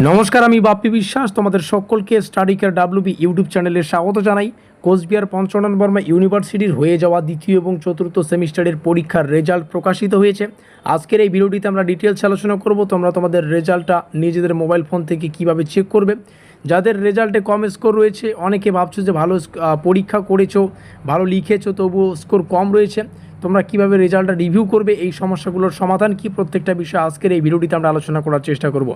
নমস্কার, আমি বাপ্পি বিশ্বাস তোমাদের সকলকে স্টাডি কেয়ার ডাব্লিউবি ইউটিউব চ্যানেলে স্বাগত জানাই। কোচবিহার পঞ্চনন বর্মা ইউনিভার্সিটির হয়ে যাওয়া দ্বিতীয় এবং চতুর্থ সেমিস্টারের পরীক্ষার রেজাল্ট প্রকাশিত হয়েছে। আজকের এই ভিডিওটিতে আমরা ডিটেলস আলোচনা করব। তোমরা তোমাদের রেজাল্টটা নিজেদের মোবাইল ফোন থেকে কিভাবে চেক করবে। যাদের রেজাল্টে কম স্কোর রয়েছে, অনেকে ভাবছো যে ভালো পরীক্ষা করেছো, ভালো লিখেছো, তবুও স্কোর কম রয়েছে, তোমরা কিভাবে রেজাল্টটা রিভিউ করবে, এই সমস্যাগুলোর সমাধান কি, প্রত্যেকটা বিষয় আজকের এই ভিডিওটিতে আমরা আলোচনা করার চেষ্টা করব।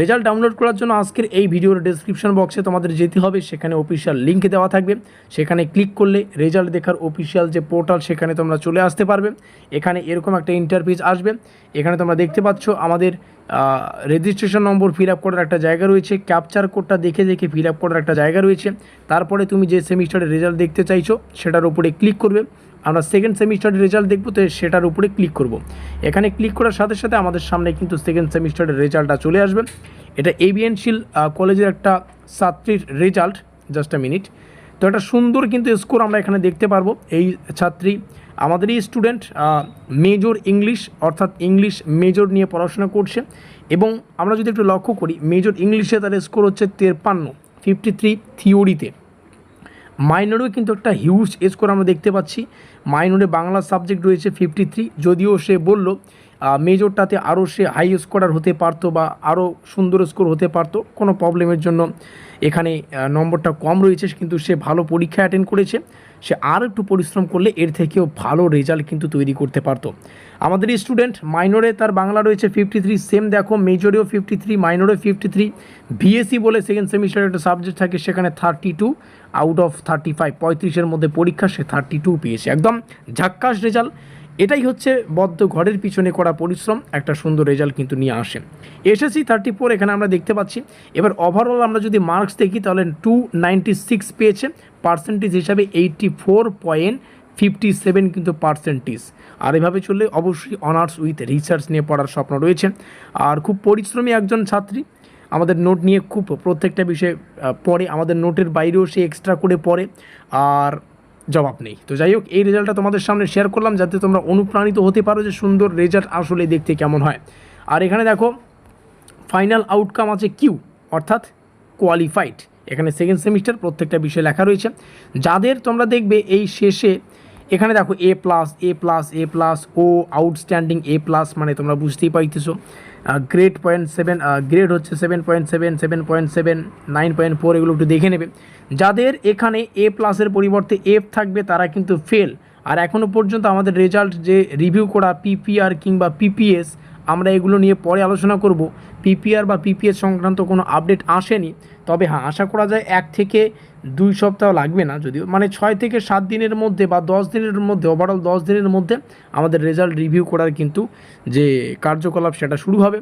রেজাল্ট ডাউনলোড করার জন্য আজকের এই ভিডিওর ডেসক্রিপশন বক্সে তোমাদের যেতে হবে, সেখানে অফিসিয়াল লিঙ্ক দেওয়া থাকবে। সেখানে ক্লিক করলে রেজাল্ট দেখার অফিসিয়াল যে পোর্টাল, সেখানে তোমরা চলে আসতে পারবে। এখানে এরকম একটা ইন্টারফেস আসবে। এখানে তোমরা দেখতে পাচ্ছ আমাদের রেজিস্ট্রেশন নম্বর ফিল আপ করার একটা জায়গা রয়েছে, ক্যাপচার কোডটা দেখে দেখে ফিল আপ করার একটা জায়গা রয়েছে। তারপরে তুমি যে সেমিস্টারের রেজাল্ট দেখতে চাইছো সেটার উপরে ক্লিক করবে। আমরা সেকেন্ড সেমিস্টারের রেজাল্ট দেখবো, তো সেটার উপরে ক্লিক করব। এখানে ক্লিক করার সাথে সাথে আমাদের সামনে কিন্তু সেকেন্ড সেমিস্টারের রেজাল্টটা চলে আসবে। এটা এবিএন শীল কলেজের একটা ছাত্রীর রেজাল্ট। Just a minute. তো একটা সুন্দর কিন্তু স্কোর আমরা এখানে দেখতে পারবো। এই ছাত্রী আমাদেরই স্টুডেন্ট, মেজর ইংলিশ, অর্থাৎ ইংলিশ মেজর নিয়ে পড়াশোনা করছে। এবং আমরা যদি একটু লক্ষ্য করি, মেজর ইংলিশে তার স্কোর হচ্ছে 53 থিওরিতে। মাইনরেও কিন্তু একটা হিউজ স্কোর আমরা দেখতে পাচ্ছি। মাইনরে বাংলা সাবজেক্ট রয়েছে 53, যদিও সে বলল মেজরটাতে আরও সে হাই স্কোরার হতে পারতো বা আরও সুন্দর স্কোর হতে পারতো। কোনো প্রবলেমের জন্য এখানে নম্বরটা কম রয়েছে, কিন্তু সে ভালো পরীক্ষা অ্যাটেন্ড করেছে। সে আর একটু পরিশ্রম করলে এর থেকেও ভালো রেজাল্ট কিন্তু তৈরি করতে পারতো। আমাদের স্টুডেন্ট মাইনরে তার বাংলা রয়েছে 53, সেম দেখো মেজরেও 53, মাইনরে 53। ভিএসসি বলে সেকেন্ড সেমিস্টারে একটা সাবজেক্ট থাকে, সেখানে 32 আউট অফ 35, 35-এর মধ্যে পরীক্ষা, সে 32 পেয়েছে। একদম ঝাক্কাস রেজাল্ট। এটাই হচ্ছে বদ্ধ ঘরের পিছনে করা পরিশ্রম, একটা সুন্দর রেজাল্ট কিন্তু নিয়ে আসে। এসএসসি 34 এখানে আমরা দেখতে পাচ্ছি। এবার ওভারঅল আমরা যদি মার্কস দেখি, তাহলে 296 পেয়েছে। পার্সেন্টেজ হিসাবে 84.57 কিন্তু পার্সেন্টেজ। আর এভাবে চললে অবশ্যই অনার্স উইথ রিসার্চ নিয়ে পড়ার স্বপ্ন রয়েছে। আর খুব পরিশ্রমী একজন ছাত্রী, আমাদের নোট নিয়ে খুব প্রত্যেকটা বিষয়ে পড়ে, আমাদের নোটের বাইরেও সে এক্সট্রা করে পড়ে, আর জবাব নেই। তো যাই হোক, এই রেজাল্টটা তোমাদের সামনে শেয়ার করলাম যাতে তোমরা অনুপ্রাণিত হতে পারো যে সুন্দর রেজাল্ট আসলে দেখতে কেমন হয়। আর এখানে দেখো ফাইনাল আউটকাম আছে কিউ, অর্থাৎ কোয়ালিফাইড। এখানে সেকেন্ড সেমিস্টার প্রত্যেকটা বিষয় লেখা রয়েছে। যাদের তোমরা দেখবে এই শেষে এখানে দেখো A+, ও আউটস্ট্যান্ডিং A+, মানে তোমরা বুঝতেই পাইতেছো। গ্রেড 0.7, গ্রেড হচ্ছে 7.7, 7.7, 9.4, এগুলো একটু দেখে নেবে। যাদের এখানে A+-এর পরিবর্তে F থাকবে তারা কিন্তু ফেল। আর এখনও পর্যন্ত আমাদের রেজাল্ট যে রিভিউ করা পিপিআর কিংবা পিপিএস, আমরা এগুলো নিয়ে পরে আলোচনা করব। পিপিআর বা পিপিএস সংক্রান্ত কোনো আপডেট আসেনি, তবে হ্যাঁ আশা করা যায় 1 থেকে 2 সপ্তাহ লাগবে না, যদিও মানে 6 থেকে 7 দিনের মধ্যে বা 10 দিনের মধ্যে, ওভারঅল 10 দিনের মধ্যে আমাদের রেজাল্ট রিভিউ করার কিন্তু যে কার্যকলাপ সেটা শুরু হবে।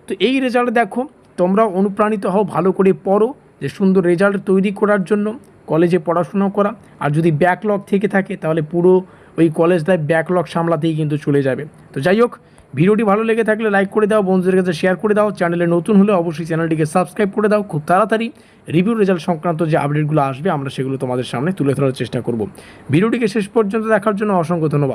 তো এই রেজাল্ট দেখো, তোমরা অনুপ্রাণিত হও, ভালো করে পড়ো, যে সুন্দর রেজাল্ট তৈরি করার জন্য কলেজে পড়াশোনা করা। আর যদি ব্যাকলগ থেকে থাকে তাহলে পুরো ওই কলেজটায় ব্যাকলগ সামলাতেই কিন্তু চলে যাবে। তো যাই হোক, ভিডিওটি ভালো লেগে থাকলে লাইক করে দাও, বন্ধুদের কাছে শেয়ার করে দাও, চ্যানেলে নতুন হলে অবশ্যই চ্যানেলটিকে সাবস্ক্রাইব করে দাও। খুব তাড়াতাড়ি রিভিউ রেজাল্ট সংক্রান্ত যে আপডেটগুলো আসবে আমরা সেগুলো তোমাদের সামনে তুলে ধরার চেষ্টা করব। ভিডিওটিকে শেষ পর্যন্ত দেখার জন্য অসংখ্য ধন্যবাদ।